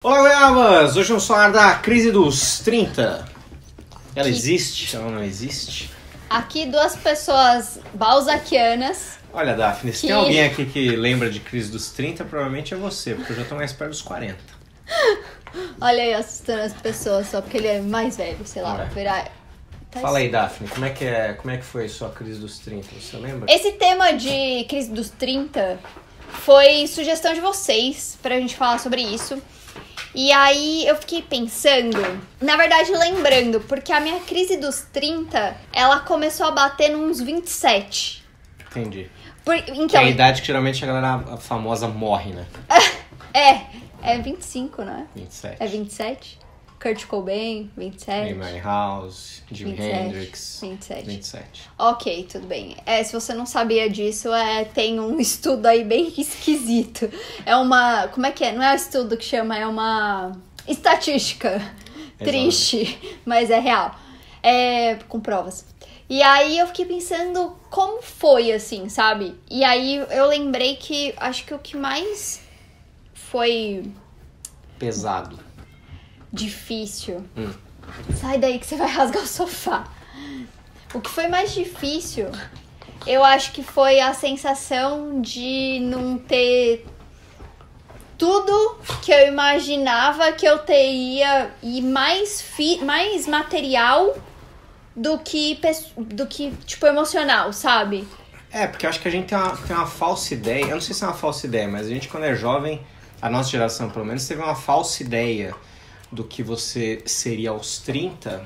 Olá, goiabas! Hoje vamos falar da crise dos 30. Ela existe? Ela não existe? Aqui duas pessoas balzaquianas. Olha, Daphne, se tem alguém aqui que lembra de crise dos 30, provavelmente é você, porque eu já tô mais perto dos 40. Olha aí, assustando as pessoas só porque ele é mais velho, sei lá. Fala aí, Daphne, como é que foi a sua crise dos 30? Você lembra? Esse tema de crise dos 30 foi sugestão de vocês pra gente falar sobre isso. E aí eu fiquei pensando, na verdade lembrando, porque a minha crise dos 30, ela começou a bater nos 27. Entendi. Então, que é a idade que geralmente a galera famosa morre, né? É 25, né? 27. É 27? Kurt Cobain, 27. Amy Winehouse, Jimi 27, Hendrix, 27. Ok, tudo bem. Se você não sabia disso, tem um estudo aí bem esquisito. É uma... Como é que é? Não é um estudo que chama, é uma estatística. Exato. Triste, mas é real. Com provas. E aí eu fiquei pensando como foi, assim, sabe? E aí eu lembrei que acho que o que mais foi... pesado. Difícil. Sai daí que você vai rasgar o sofá. O que foi mais difícil, eu acho que foi a sensação de não ter tudo que eu imaginava que eu teria e mais material do que tipo emocional, sabe? Porque eu acho que a gente tem uma falsa ideia. Eu não sei se é uma falsa ideia, mas a gente quando é jovem, a nossa geração pelo menos, teve uma falsa ideia do que você seria aos 30,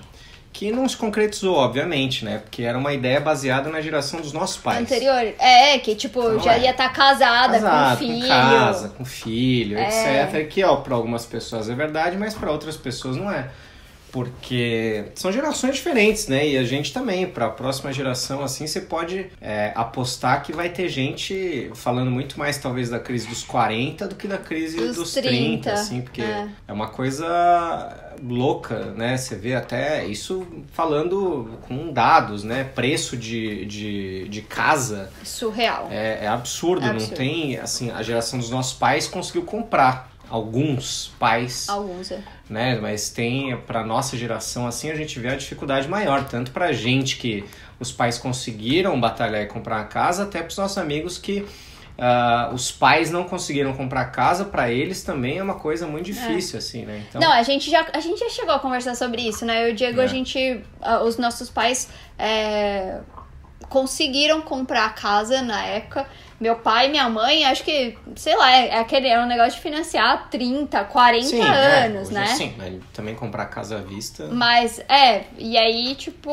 que não se concretizou, obviamente, né? Porque era uma ideia baseada na geração dos nossos pais. Anterior. Que tipo, então, já ia estar casada, com filho. Com casa, com filho, etc. Que, para algumas pessoas é verdade, mas para outras pessoas não é. Porque são gerações diferentes, né? E a gente também, para a próxima geração, assim, você pode apostar que vai ter gente falando muito mais, talvez, da crise dos 40 do que da crise dos 30, assim, porque é uma coisa louca, né? Você vê até isso falando com dados, né? Preço de casa. Surreal. É absurdo, não tem, assim, a geração dos nossos pais conseguiu comprar. Alguns pais, né? Mas tem, pra nossa geração, assim, a gente vê a dificuldade maior, tanto pra gente que os pais conseguiram batalhar e comprar uma casa, até pros nossos amigos que os pais não conseguiram comprar casa, pra eles também é uma coisa muito difícil, assim, né? Então... Não, a gente já chegou a conversar sobre isso, né? Eu e o Diego, os nossos pais conseguiram comprar a casa na época. Meu pai e minha mãe, acho que, sei lá, é um negócio de financiar 30, 40 anos, né? Sim, também comprar casa à vista. Mas, e aí, tipo,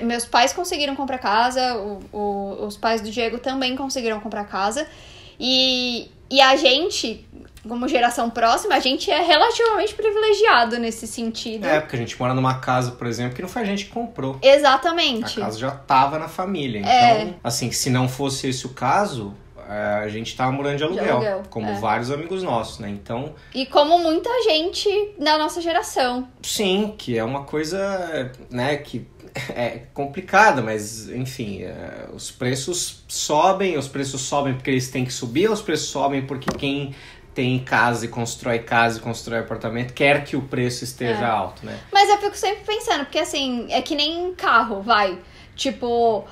meus pais conseguiram comprar casa, os pais do Diego também conseguiram comprar casa. E a gente, como geração próxima, a gente é relativamente privilegiado nesse sentido. Porque a gente mora numa casa, por exemplo, que não foi a gente que comprou. Exatamente. A casa já tava na família. Então, assim, se não fosse esse o caso, a gente tava morando de aluguel. Como vários amigos nossos, né? Então... E como muita gente da nossa geração. Sim, que é uma coisa, né, que... é complicada, mas enfim, os preços sobem porque eles têm que subir, os preços sobem porque quem tem casa e constrói apartamento quer que o preço esteja alto, né? Mas eu fico sempre pensando, porque assim, é que nem carro, vai. Tipo,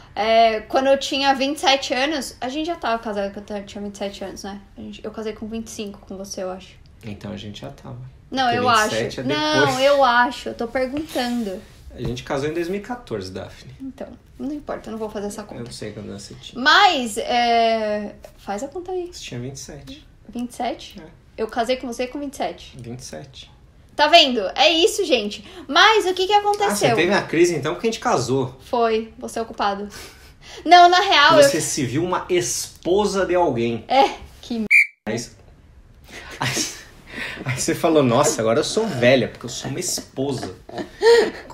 quando eu tinha 27 anos, a gente já tava casada quando eu tinha 27 anos, né? Eu casei com 25 com você, eu acho. Então a gente já tava. Não, eu acho. Não, eu acho, eu tô perguntando. A gente casou em 2014, Daphne. Então, não importa, eu não vou fazer essa conta. Eu não sei quando você tinha. Mas, faz a conta aí. Você tinha 27. 27? Eu casei com você com 27. 27. Tá vendo? É isso, gente. Mas o que aconteceu? Você teve a crise então porque a gente casou. Foi, você é ocupado. Não, na real... Você se viu uma esposa de alguém. Que Aí você falou, nossa, agora eu sou velha, porque eu sou uma esposa.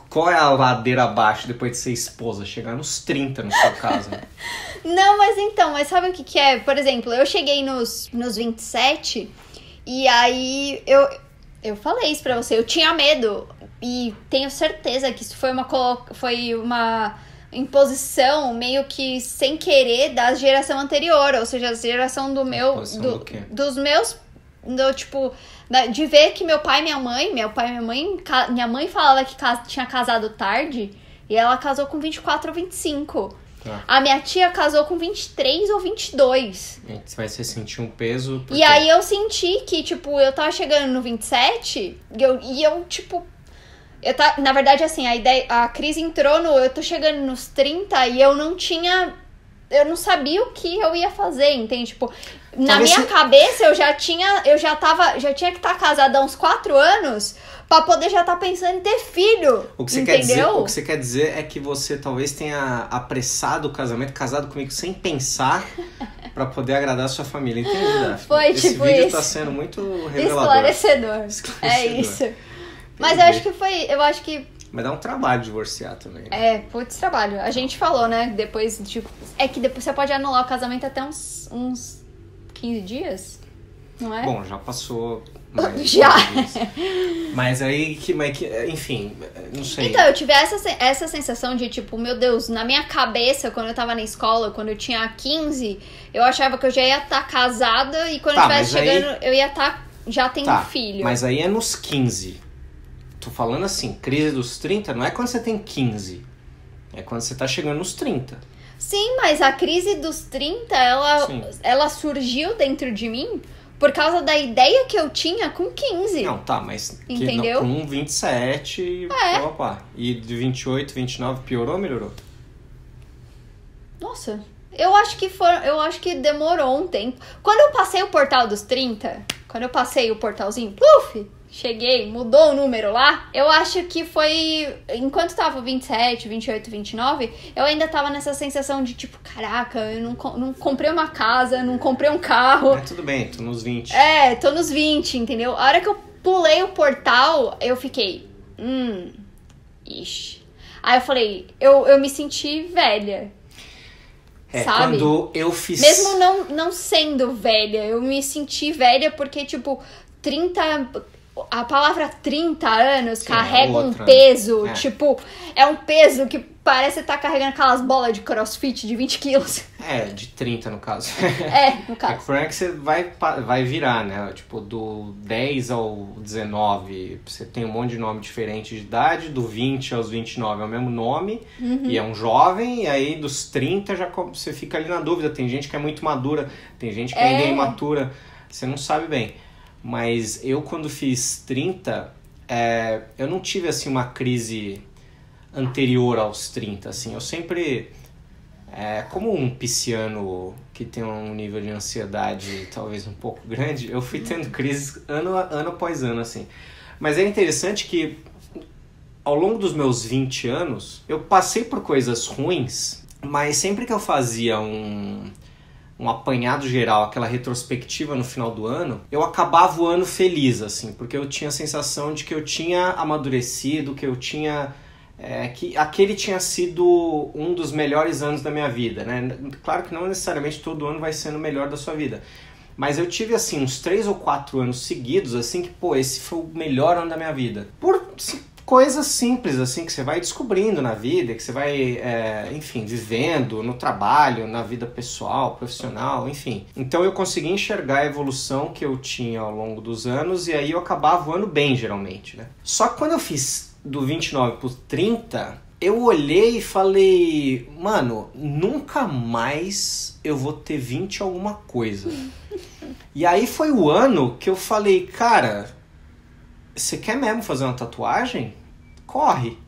Qual é a ladeira abaixo depois de ser esposa? Chegar nos 30, no seu caso, né? Não, mas sabe o que é? Por exemplo, eu cheguei nos 27 e aí eu falei isso pra você, eu tinha medo e tenho certeza que isso foi uma imposição meio que sem querer da geração anterior, ou seja, a geração dos meus, tipo, De ver que meu pai e minha mãe, minha mãe falava que tinha casado tarde e ela casou com 24 ou 25. Tá. A minha tia casou com 23 ou 22. Você vai sentir um peso. E aí eu senti que, tipo, eu tava chegando no 27 e eu tipo... na verdade, assim, a crise entrou eu tô chegando nos 30 e eu não sabia o que eu ia fazer, entende? Tipo, na minha cabeça eu já tinha que estar casada há uns 4 anos pra poder já estar pensando em ter filho. O que você quer dizer é que você talvez tenha apressado o casamento, casado comigo sem pensar pra poder agradar a sua família. Entendi, Daphne? Foi Esse tipo vídeo isso. tá sendo muito revelador. Esclarecedor. É isso. Mas eu acho que Mas dá um trabalho divorciar também. Né? Putz, trabalho. A gente falou, né? Depois, tipo... É que depois você pode anular o casamento até uns 15 dias, não é? Bom, já passou mais. Já. Mas aí, enfim, não sei. Então, eu tive essa sensação de, tipo, meu Deus, na minha cabeça, quando eu tava na escola, quando eu tinha 15, eu achava que eu já ia estar casada e quando eu estivesse chegando, eu ia estar já tendo filho. Mas aí é nos 15. Tô falando assim, crise dos 30 não é quando você tem 15. É quando você tá chegando nos 30. Sim, mas a crise dos 30, ela surgiu dentro de mim por causa da ideia que eu tinha com 15. Não, tá, mas entendeu? Com 27, opa, e de 28, 29 piorou ou melhorou? Nossa, eu acho que demorou um tempo. Quando eu passei o portal dos 30, quando eu passei o portalzinho, puf, cheguei, mudou o número lá, eu acho que foi... Enquanto tava 27, 28, 29, eu ainda tava nessa sensação de tipo, caraca, eu não comprei uma casa, não comprei um carro. Mas tudo bem, tô nos 20. Tô nos 20, entendeu? A hora que eu pulei o portal, eu fiquei... ixi. Aí eu falei, eu me senti velha. Sabe? Quando eu fiz... Mesmo não sendo velha, eu me senti velha porque, tipo, 30... A palavra 30 anos carrega um peso, tipo, é um peso que parece estar carregando aquelas bolas de crossfit de 20 quilos. De 30 no caso. No caso. O problema é que você vai virar, né? Tipo, do 10 ao 19, você tem um monte de nome diferente de idade, do 20 aos 29 é o mesmo nome, e é um jovem, e aí dos 30 já você fica ali na dúvida. Tem gente que é muito madura, tem gente que ainda é imatura, você não sabe bem. Mas eu, quando fiz 30, eu não tive, assim, uma crise anterior aos 30, assim. Eu sempre, como um pisciano que tem um nível de ansiedade talvez um pouco grande, eu fui tendo crises ano após ano, assim. Mas é interessante que, ao longo dos meus 20 anos, eu passei por coisas ruins, mas sempre que eu fazia um apanhado geral, aquela retrospectiva no final do ano, eu acabava o ano feliz, assim, porque eu tinha a sensação de que eu tinha amadurecido, que eu tinha... que aquele tinha sido um dos melhores anos da minha vida, né? Claro que não necessariamente todo ano vai sendo o melhor da sua vida, mas eu tive, assim, uns 3 ou 4 anos seguidos, assim, que, esse foi o melhor ano da minha vida. Por coisas simples, assim, que você vai descobrindo na vida, que você vai, enfim, vivendo no trabalho, na vida pessoal, profissional, enfim. Então eu consegui enxergar a evolução que eu tinha ao longo dos anos e aí eu acabava o ano bem, geralmente, né? Só que quando eu fiz do 29 pro 30, eu olhei e falei, mano, nunca mais eu vou ter 20 alguma coisa. E aí foi o ano que eu falei, cara, você quer mesmo fazer uma tatuagem? Corre.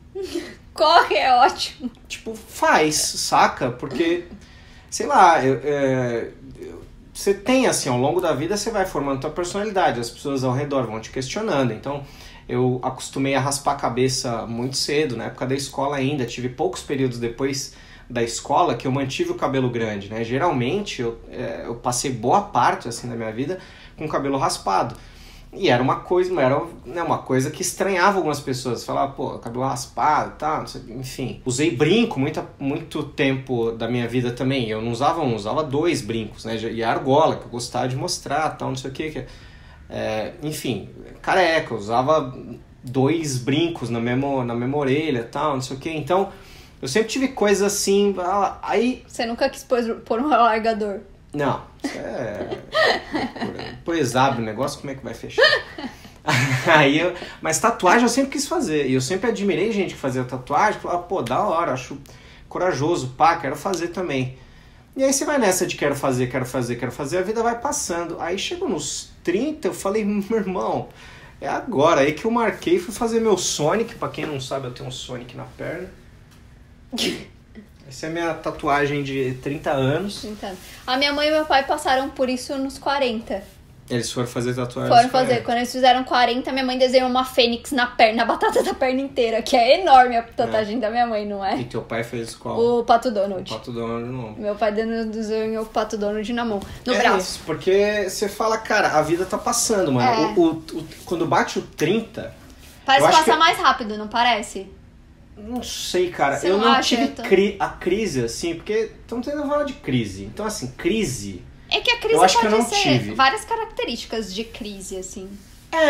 Corre, é ótimo. Tipo, faz, saca? Porque, sei lá, você tem, assim, ao longo da vida você vai formando tua personalidade, as pessoas ao redor vão te questionando. Então, eu acostumei a raspar a cabeça muito cedo, na época da escola ainda. Tive poucos períodos depois da escola que eu mantive o cabelo grande, né? Geralmente, eu passei boa parte, assim, da minha vida com o cabelo raspado. E era uma coisa que estranhava algumas pessoas. Falava, cabelo raspado e tal, enfim. Usei brinco muito tempo da minha vida também. Eu não usava um, usava 2 brincos, né? E a argola, que eu gostava de mostrar, tal, não sei o que. Enfim, careca, eu usava 2 brincos na mesma orelha, tal, não sei o que. Então, eu sempre tive coisas assim, aí... Você nunca quis pôr um alargador? Não, isso é loucura. Depois abre o negócio, como é que vai fechar? Mas tatuagem eu sempre quis fazer. E eu sempre admirei gente que fazia tatuagem. Falava, pô, da hora, acho corajoso, pá, quero fazer também. E aí você vai nessa de quero fazer, a vida vai passando. Aí chegou nos 30, eu falei, meu irmão, é agora. Aí que eu marquei, fui fazer meu Sonic. Pra quem não sabe, eu tenho um Sonic na perna. Essa é a minha tatuagem de 30 anos. 30 anos. A minha mãe e meu pai passaram por isso nos 40. Eles foram fazer tatuagem? Foram fazer. Quando eles fizeram 40, minha mãe desenhou uma fênix na perna, na batata da perna inteira, que é enorme a tatuagem da minha mãe, não é? E teu pai fez qual? O Pato Donald. O Pato Donald não. Meu pai desenhou o Pato Donald na mão, no braço. Isso, porque você fala, cara, a vida tá passando, mano. Quando bate o 30... Parece que passa mais rápido, não parece? Não sei, cara. Você eu não acha, tive a crise, assim, porque estamos tentando falar de crise. Então, assim, crise... É que a crise eu acho pode que eu não ser tive. várias características de crise, assim.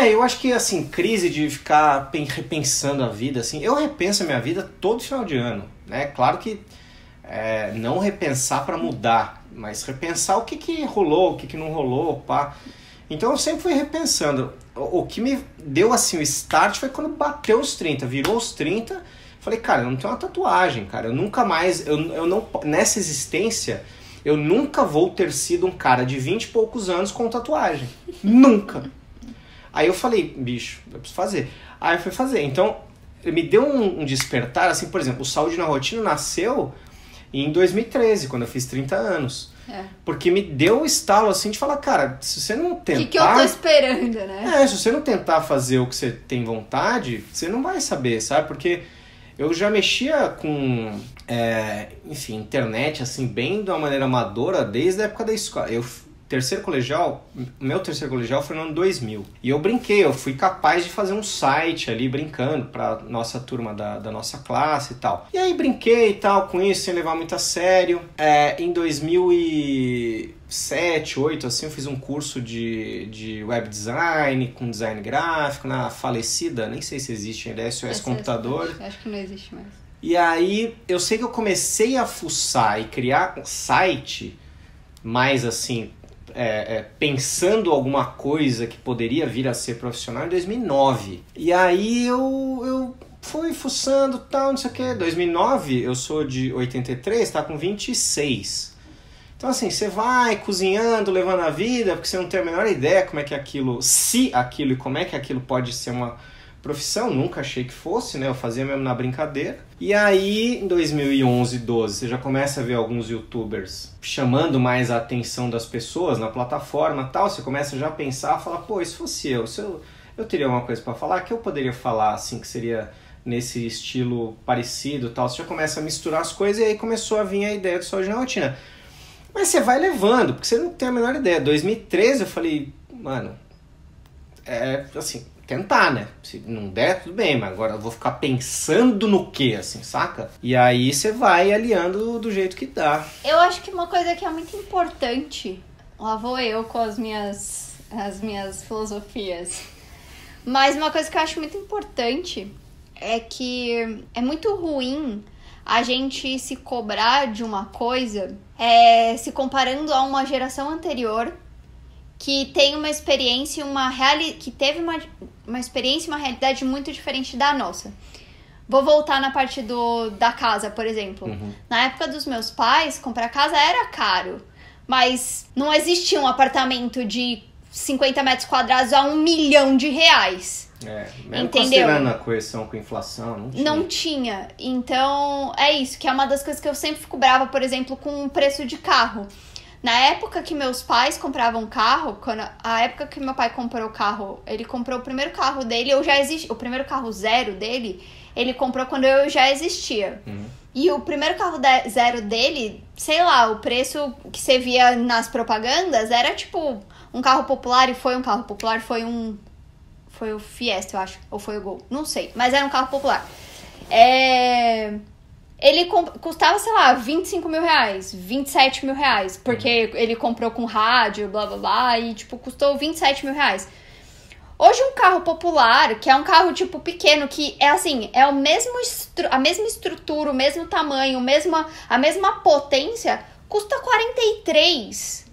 Eu acho que, assim, crise de ficar repensando a vida, assim... Eu repenso a minha vida todo final de ano, né? Claro que não repensar pra mudar, mas repensar o que rolou, o que não rolou, pá. Então eu sempre fui repensando. O que me deu, assim, o start foi quando bateu os 30, virou os 30... Falei, cara, eu não tenho uma tatuagem, cara. Eu nunca mais... Eu não, nessa existência... Eu nunca vou ter sido um cara de 20 e poucos anos com tatuagem. Nunca. Aí eu falei, bicho, eu preciso fazer. Aí eu fui fazer. Então, me deu um despertar, assim, por exemplo, o Saúde na Rotina nasceu em 2013, quando eu fiz 30 anos. Porque me deu o estalo, assim, de falar, cara, se você não tentar... O que eu tô esperando, né? Se você não tentar fazer o que você tem vontade, você não vai saber, sabe? Porque... Eu já mexia com, internet, assim, bem de uma maneira amadora desde a época da escola. Meu terceiro colegial foi no ano 2000. E eu brinquei, eu fui capaz de fazer um site ali, brincando, pra nossa turma da nossa classe e tal. E aí brinquei e tal com isso, sem levar muito a sério. Em 2007, 2008, assim, eu fiz um curso de web design, com design gráfico, na falecida, nem sei se existe ainda, SOS Computador. Acho que não existe mais. E aí, eu sei que eu comecei a fuçar e criar um site mais, assim, pensando alguma coisa que poderia vir a ser profissional em 2009. E aí, eu fui fuçando, tal, não sei o que. 2009, eu sou de 83, tá com 26. Então, assim, você vai cozinhando, levando a vida, porque você não tem a menor ideia como é que aquilo, e como é que aquilo pode ser uma profissão. Nunca achei que fosse, né? Eu fazia mesmo na brincadeira. E aí, em 2011, 12, você já começa a ver alguns youtubers chamando mais a atenção das pessoas na plataforma e tal. Você começa já a pensar, falar, pô, e se fosse eu teria alguma coisa pra falar, que eu poderia falar, assim, que seria nesse estilo parecido e tal. Você já começa a misturar as coisas e aí começou a vir a ideia do Saúde na Rotina. Mas você vai levando, porque você não tem a menor ideia. 2013 eu falei, mano, assim, tentar, né? Se não der, tudo bem, mas agora eu vou ficar pensando no quê, assim, saca? E aí você vai aliando do jeito que dá. Eu acho que uma coisa que é muito importante, lá vou eu com as minhas filosofias, mas uma coisa que eu acho muito importante é que é muito ruim a gente se cobrar de uma coisa se comparando a uma geração anterior que tem uma experiência, que teve uma experiência e uma realidade muito diferente da nossa. Vou voltar na parte da casa, por exemplo. Uhum. Na época dos meus pais, comprar casa era caro, mas não existia um apartamento de 50 metros quadrados a R$1 milhão. Mesmo considerando a correção com inflação, não tinha. Então, é isso, que é uma das coisas que eu sempre fico brava, por exemplo, com o preço de carro. Na época que meus pais compravam carro, a época que meu pai comprou o carro, ele comprou o primeiro carro dele, o primeiro carro zero dele, ele comprou quando eu já existia. Uhum. E o primeiro carro zero dele, sei lá, o preço que você via nas propagandas era tipo um carro popular, e foi um carro popular, foi o Fiesta, eu acho, ou foi o Gol, não sei, mas era um carro popular. Ele custava, sei lá, R$25 mil, R$27 mil, porque ele comprou com rádio, blá blá blá, e tipo, custou R$27 mil. Hoje um carro popular, que é um carro tipo pequeno, que é assim, é a mesma estrutura, o mesmo tamanho, a mesma potência, custa 43.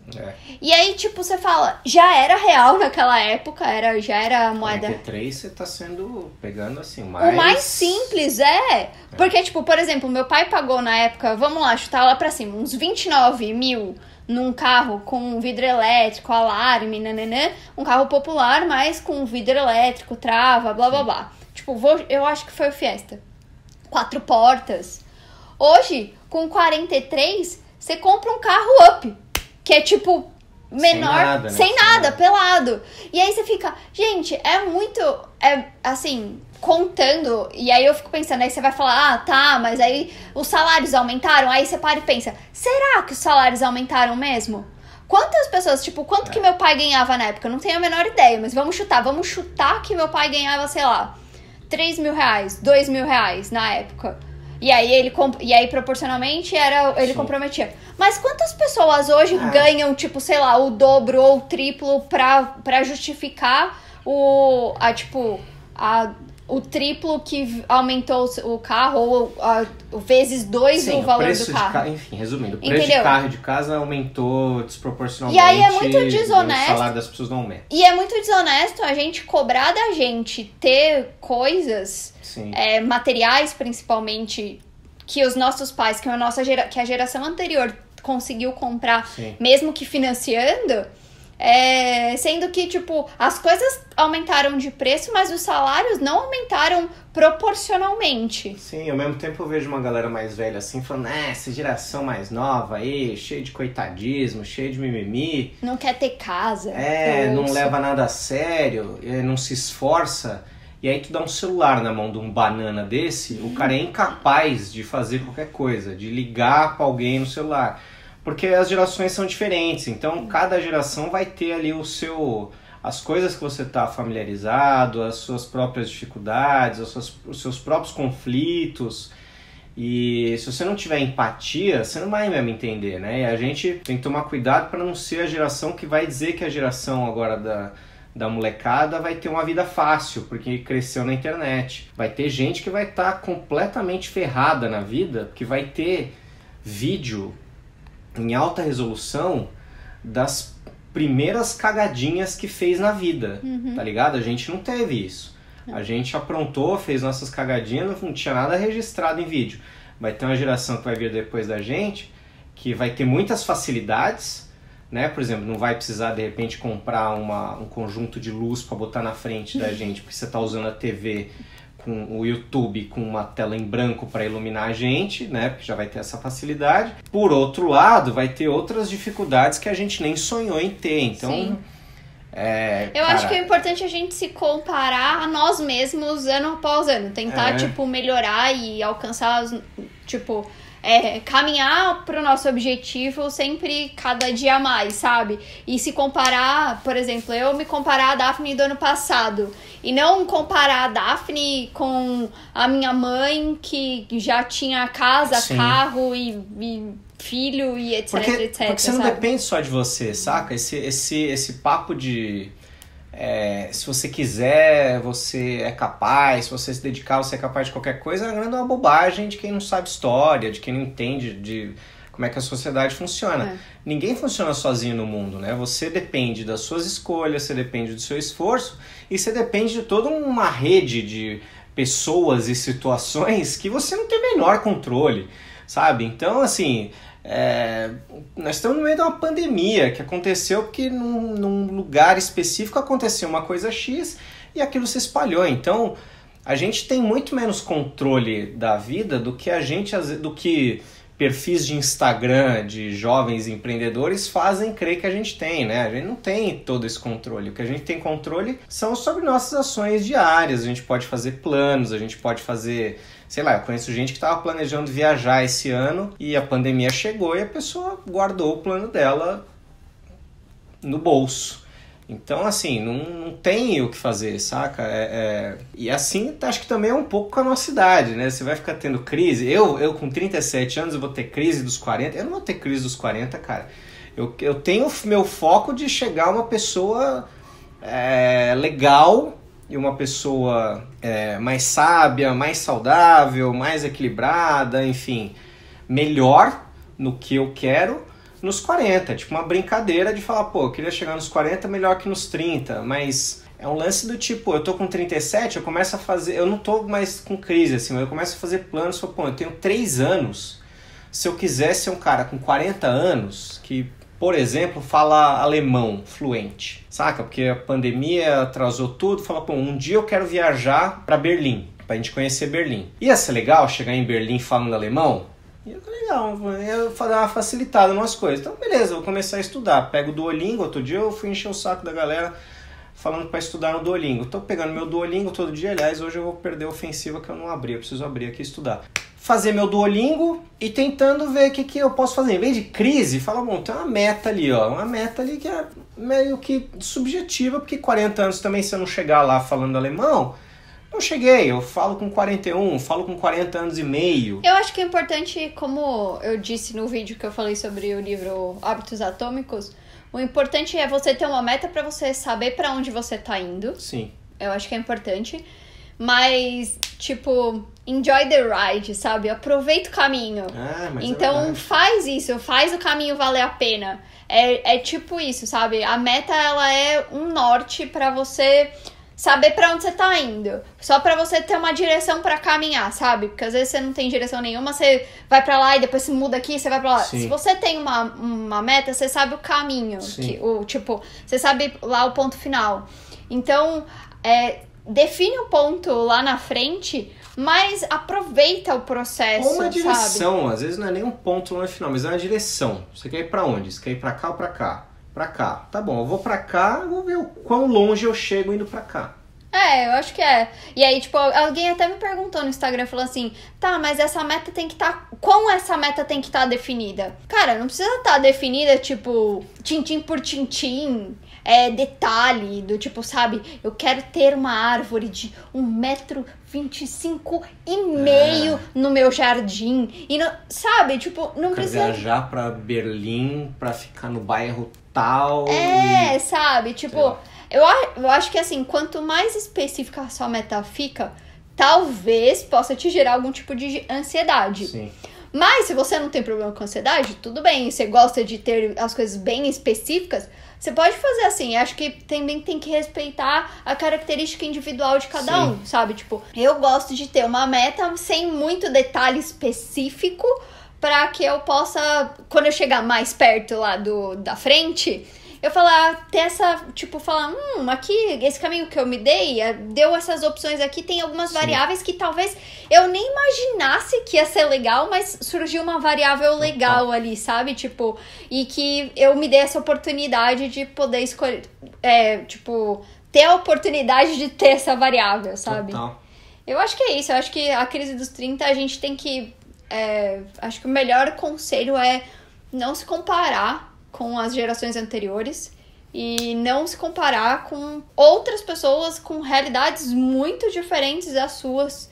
E aí, tipo, você fala, já era real naquela época, já era moeda... 43 você tá pegando assim, O mais simples, Porque, tipo, por exemplo, meu pai pagou na época, vamos lá, chutar lá pra cima, uns 29 mil num carro com vidro elétrico, alarme, nananã, um carro popular, mas com vidro elétrico, trava, blá, blá, blá. Tipo, eu acho que foi o Fiesta. 4 portas. Hoje, com 43, você compra um carro up, que é tipo menor, sem nada, pelado. E aí você fica, gente, assim, contando, e aí eu fico pensando, aí você vai falar, tá, mas aí os salários aumentaram, aí você para e pensa, será que os salários aumentaram mesmo? Quantas pessoas, tipo, quanto que meu pai ganhava na época? Eu não tenho a menor ideia, mas vamos chutar que meu pai ganhava, sei lá, 3 mil reais, 2 mil reais na época. E aí proporcionalmente ele comprometia. Mas quantas pessoas hoje ganham, tipo, sei lá, o dobro ou o triplo pra justificar o triplo que aumentou o carro, ou vezes 2 o valor do carro. Enfim, resumindo, o preço de carro de casa aumentou desproporcionalmente. E aí é muito desonesto. O salário das pessoas não aumenta. E é muito desonesto a gente cobrar da gente ter coisas, materiais principalmente, que os nossos pais, que a geração anterior conseguiu comprar, mesmo que financiando. Sendo que, tipo, as coisas aumentaram de preço, mas os salários não aumentaram proporcionalmente. Sim, ao mesmo tempo eu vejo uma galera mais velha assim, falando, essa geração mais nova aí, cheia de coitadismo, cheia de mimimi. Não quer ter casa. Não leva nada a sério, não se esforça. E aí tu dá um celular na mão de um banana desse, o cara é incapaz de fazer qualquer coisa, de ligar pra alguém no celular. Porque as gerações são diferentes, então cada geração vai ter ali as coisas que você está familiarizado, as suas próprias dificuldades, os seus próprios conflitos. E se você não tiver empatia, você não vai mesmo entender, né? E a gente tem que tomar cuidado para não ser a geração que vai dizer que a geração agora da molecada vai ter uma vida fácil, porque cresceu na internet. Vai ter gente que vai estar completamente ferrada na vida, que vai ter vídeo em alta resolução das primeiras cagadinhas que fez na vida, tá ligado? A gente não teve isso. A gente aprontou, fez nossas cagadinhas, não tinha nada registrado em vídeo. Vai ter uma geração que vai vir depois da gente, que vai ter muitas facilidades, né? Por exemplo, não vai precisar de repente comprar um conjunto de luz para botar na frente da gente, porque você tá usando a TV com o YouTube com uma tela em branco para iluminar a gente, né? Porque já vai ter essa facilidade. Por outro lado, vai ter outras dificuldades que a gente nem sonhou em ter. Então, eu acho que é importante a gente se comparar a nós mesmos ano após ano. Tentar, melhorar e alcançar, caminhar pro nosso objetivo sempre cada dia a mais, sabe? E se comparar, por exemplo, eu me comparar a Daphne do ano passado e não comparar a Daphne com a minha mãe que já tinha casa, carro e filho e etc, etc. Porque você não depende só de você, saca? Esse papo de... se você quiser, você é capaz, se você se dedicar, você é capaz de qualquer coisa, é uma bobagem de quem não sabe história, de quem não entende de como é que a sociedade funciona. Ninguém funciona sozinho no mundo, né? Você depende das suas escolhas, você depende do seu esforço e você depende de toda uma rede de pessoas e situações que você não tem o menor controle, sabe? Então, assim... nós estamos no meio de uma pandemia que aconteceu porque num lugar específico aconteceu uma coisa X e aquilo se espalhou. Então a gente tem muito menos controle da vida do que perfis de Instagram de jovens empreendedores fazem crer que a gente tem, né? A gente não tem todo esse controle. O que a gente tem controle são sobre nossas ações diárias. A gente pode fazer planos, a gente pode fazer... Sei lá, eu conheço gente que estava planejando viajar esse ano e a pandemia chegou e a pessoa guardou o plano dela no bolso. Então, assim, não tem o que fazer, saca? E assim, acho que também é um pouco com a nossa idade, né? Você vai ficar tendo crise. Eu com 37 anos, eu vou ter crise dos 40. Eu não vou ter crise dos 40, cara. Eu tenho meu foco de chegar a uma pessoa legal... e uma pessoa mais sábia, mais saudável, mais equilibrada, enfim, melhor no que eu quero nos 40, tipo uma brincadeira de falar, pô, eu queria chegar nos 40 melhor que nos 30, mas é um lance do tipo, eu tô com 37, eu começo a fazer, eu não tô mais com crise, assim, mas eu começo a fazer planos, pô, eu tenho 3 anos, se eu quiser ser um cara com 40 anos, que, por exemplo, fala alemão fluente, saca? Porque a pandemia atrasou tudo, fala, pô, um dia eu quero viajar pra Berlim, pra gente conhecer Berlim. Ia ser legal chegar em Berlim falando alemão? Ia ser legal, ia dar uma facilitada em umas coisas. Então, beleza, eu vou começar a estudar. Pego o Duolingo, outro dia eu fui encher o saco da galera falando pra estudar no Duolingo. Tô pegando meu Duolingo todo dia, aliás, hoje eu vou perder a ofensiva que eu não abri, eu preciso abrir aqui e estudar. Fazer meu Duolingo e tentando ver o que eu posso fazer. Em vez de crise, fala, bom, tem uma meta ali, ó. Uma meta ali que é meio que subjetiva, porque 40 anos também, se eu não chegar lá falando alemão, não cheguei, eu falo com 41, falo com 40 anos e meio. Eu acho que é importante, como eu disse no vídeo que eu falei sobre o livro Hábitos Atômicos, o importante é você ter uma meta pra você saber pra onde você tá indo. Sim. Eu acho que é importante. Mas, tipo, enjoy the ride, sabe? Aproveita o caminho. Mas então, faz isso, faz o caminho valer a pena. É tipo isso, sabe? A meta, ela é um norte pra você saber pra onde você tá indo. Só pra você ter uma direção pra caminhar, sabe? Porque às vezes você não tem direção nenhuma, você vai pra lá e depois se muda aqui, você vai pra lá. Sim. Se você tem uma meta, você sabe o caminho. Tipo, você sabe lá o ponto final. Então, define o ponto lá na frente, mas aproveita o processo, ou uma direção, sabe? às vezes não é nem um ponto lá no final, mas é uma direção. Você quer ir pra onde? Você quer ir pra cá ou pra cá? Pra cá. Tá bom, eu vou pra cá, vou ver o quão longe eu chego indo pra cá. Eu acho que é. E aí, tipo, alguém até me perguntou no Instagram, falou assim, tá, mas essa meta tem que estar... Como essa meta tem que estar definida? Cara, não precisa estar definida, tipo, tintim por tintim, detalhe, do tipo, sabe, eu quero ter uma árvore de 1,25 m no meu jardim. E não, sabe, tipo, não precisa... viajar pra Berlim pra ficar no bairro tal. Sabe, tipo... Eu acho que, assim, quanto mais específica a sua meta fica, talvez possa te gerar algum tipo de ansiedade. Sim. Mas, se você não tem problema com ansiedade, tudo bem. Você gosta de ter as coisas bem específicas, você pode fazer assim. Acho que também tem que respeitar a característica individual de cada um, sabe? Tipo, eu gosto de ter uma meta sem muito detalhe específico pra que eu possa, quando eu chegar mais perto lá da frente... Eu falar, ter essa, tipo, falar, aqui, esse caminho que eu me dei, deu essas opções aqui, tem algumas variáveis que talvez eu nem imaginasse que ia ser legal, mas surgiu uma variável legal ali, sabe? Tipo, e que eu me dei essa oportunidade de poder escolher, tipo, ter a oportunidade de ter essa variável, sabe? Total. Eu acho que é isso, eu acho que a crise dos 30 a gente tem que, acho que o melhor conselho é não se comparar com as gerações anteriores e não se comparar com outras pessoas com realidades muito diferentes das suas.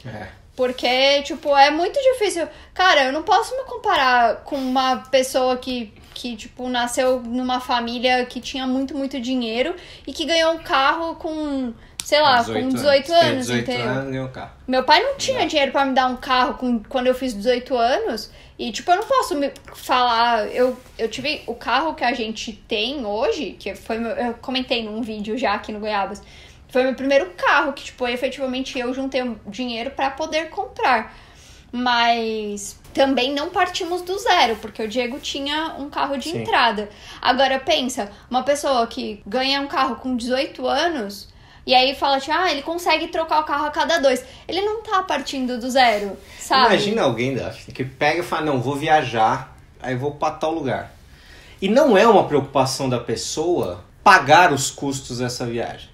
Porque, tipo, é muito difícil. Cara, eu não posso me comparar com uma pessoa que tipo, nasceu numa família que tinha muito, muito dinheiro e que ganhou um carro com... Sei lá, com 18 anos, 18 entendeu? anos, ganhou um carro. Meu pai não tinha dinheiro pra me dar um carro quando eu fiz 18 anos. E, tipo, eu não posso me falar... Eu tive o carro que a gente tem hoje, que foi eu comentei num vídeo já aqui no Goiabas. Foi meu primeiro carro, que, tipo, efetivamente eu juntei dinheiro pra poder comprar. Mas também não partimos do zero, porque o Diego tinha um carro de entrada. Agora, pensa, uma pessoa que ganha um carro com 18 anos... E aí fala, tipo, ele consegue trocar o carro a cada 2. Ele não tá partindo do zero, sabe? Imagina alguém, Daphne, que pega e fala, não, vou viajar, aí vou pra tal lugar. E não é uma preocupação da pessoa pagar os custos dessa viagem.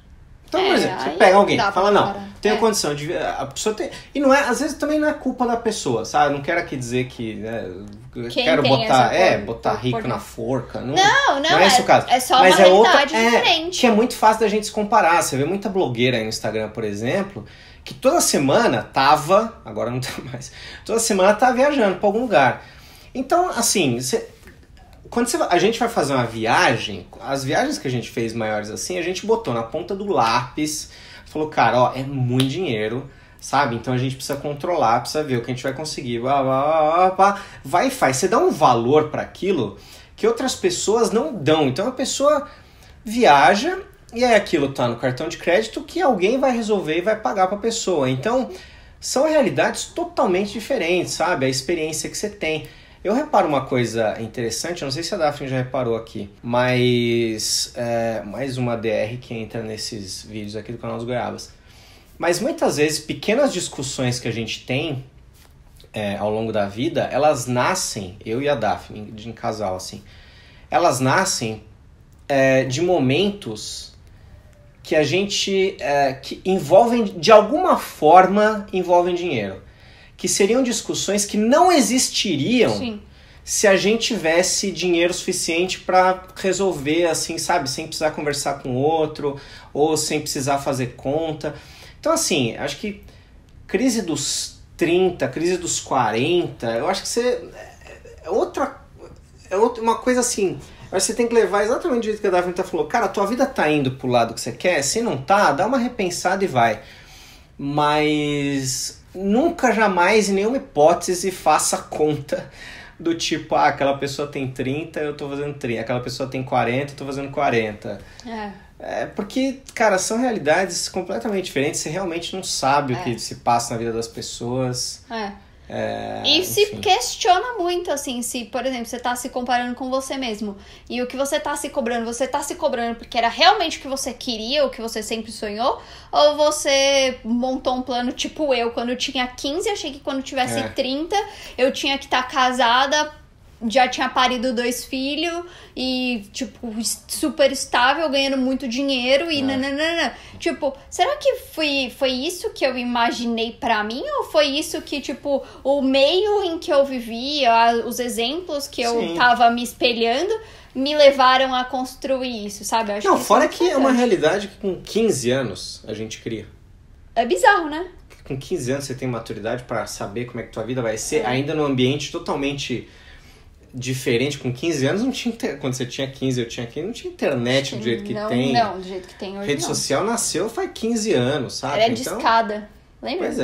Então, por exemplo, você pega alguém e fala, não, tenho condição de... A pessoa tem... E não é, às vezes também não é culpa da pessoa, sabe? Eu não quero aqui dizer que... Né, quero botar rico na forca. Não é esse o caso. É só mas uma realidade diferente. Que é muito fácil da gente se comparar. Você vê muita blogueira aí no Instagram, por exemplo, que toda semana tava... Agora não tá mais. Toda semana tá viajando pra algum lugar. Então, assim... Quando a gente vai fazer uma viagem, as viagens que a gente fez maiores assim, a gente botou na ponta do lápis, falou, cara, é muito dinheiro, sabe? Então a gente precisa controlar, precisa ver o que a gente vai conseguir, vai e faz. Você dá um valor para aquilo que outras pessoas não dão. Então a pessoa viaja e aí aquilo tá no cartão de crédito que alguém vai resolver e vai pagar para a pessoa. Então são realidades totalmente diferentes, sabe? A experiência que você tem. Eu reparo uma coisa interessante, eu não sei se a Daphne já reparou aqui, mas mais uma DR que entra nesses vídeos aqui do canal dos Goiabas. Mas muitas vezes pequenas discussões que a gente tem ao longo da vida, elas nascem, eu e a Daphne, em casal assim, elas nascem de momentos que a gente, que envolvem, de alguma forma, envolvem dinheiro. Que seriam discussões que não existiriam Sim. se a gente tivesse dinheiro suficiente para resolver, assim, sabe? Sem precisar conversar com o outro, ou sem precisar fazer conta. Então, assim, acho que crise dos 30, crise dos 40, eu acho que você... uma coisa assim... Eu acho que você tem que levar exatamente do jeito que a Daphne falou. Cara, a tua vida tá indo pro lado que você quer? Se não tá, dá uma repensada e vai. Mas nunca, jamais, em nenhuma hipótese, faça conta do tipo, aquela pessoa tem 30, eu tô fazendo 30. Aquela pessoa tem 40, eu tô fazendo 40. Porque, cara, são realidades completamente diferentes. Você realmente não sabe o que se passa na vida das pessoas. E se questiona muito, assim, se, por exemplo, você tá se comparando com você mesmo e o que você tá se cobrando porque era realmente o que você queria, o que você sempre sonhou, ou você montou um plano tipo eu, quando eu tinha 15, achei que quando eu tivesse 30, eu tinha que estar casada, já tinha parido 2 filhos e, tipo, super estável, ganhando muito dinheiro e nananana. Tipo, será que foi isso que eu imaginei pra mim? Ou foi isso que, tipo, o meio em que eu vivia, os exemplos que eu tava me espelhando, me levaram a construir isso, sabe? Eu acho não, que fora que é uma realidade que com 15 anos a gente cria. É bizarro, né? Com 15 anos você tem maturidade pra saber como é que tua vida vai ser, ainda num ambiente totalmente... diferente, com 15 anos não tinha quando você tinha 15, eu tinha 15, não tinha internet do jeito que tem. Não, do jeito que tem hoje. Rede social nasceu faz 15 anos, sabe? Era de escada, lembra? Pois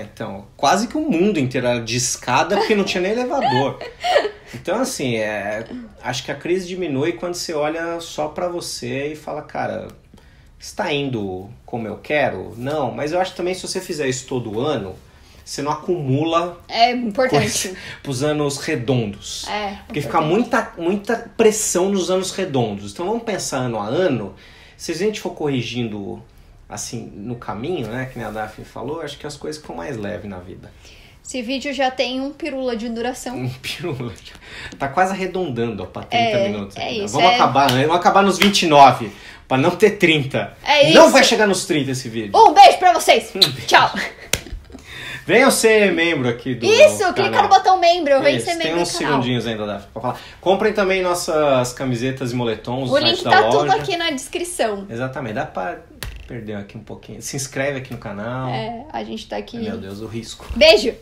então, quase que o mundo inteiro era de escada porque não tinha nem elevador. Então, assim, acho que a crise diminui quando você olha só pra você e fala, cara, está indo como eu quero? Não, mas eu acho também se você fizer isso todo ano, você não acumula importante pros anos redondos. Porque importante. fica muita pressão nos anos redondos. Então vamos pensar ano a ano. Se a gente for corrigindo assim no caminho, né, que nem a Daphne falou, acho que as coisas ficam mais leves na vida. Esse vídeo já tem 1 pirula de duração. 1 pirula. Tá quase arredondando pra 30 minutos. Isso, vamos acabar nos 29, pra não ter 30. Não vai chegar nos 30 esse vídeo. Um beijo pra vocês. Tchau. Venham ser membro aqui do canal. Clica no botão membro, vem ser membro do canal. Tem uns segundinhos ainda, Daphne, pra falar. Comprem também nossas camisetas e moletons no site da loja. O link tá tudo aqui na descrição. Exatamente, dá pra perder aqui um pouquinho. Se inscreve aqui no canal. A gente tá aqui. Meu Deus, o risco. Beijo!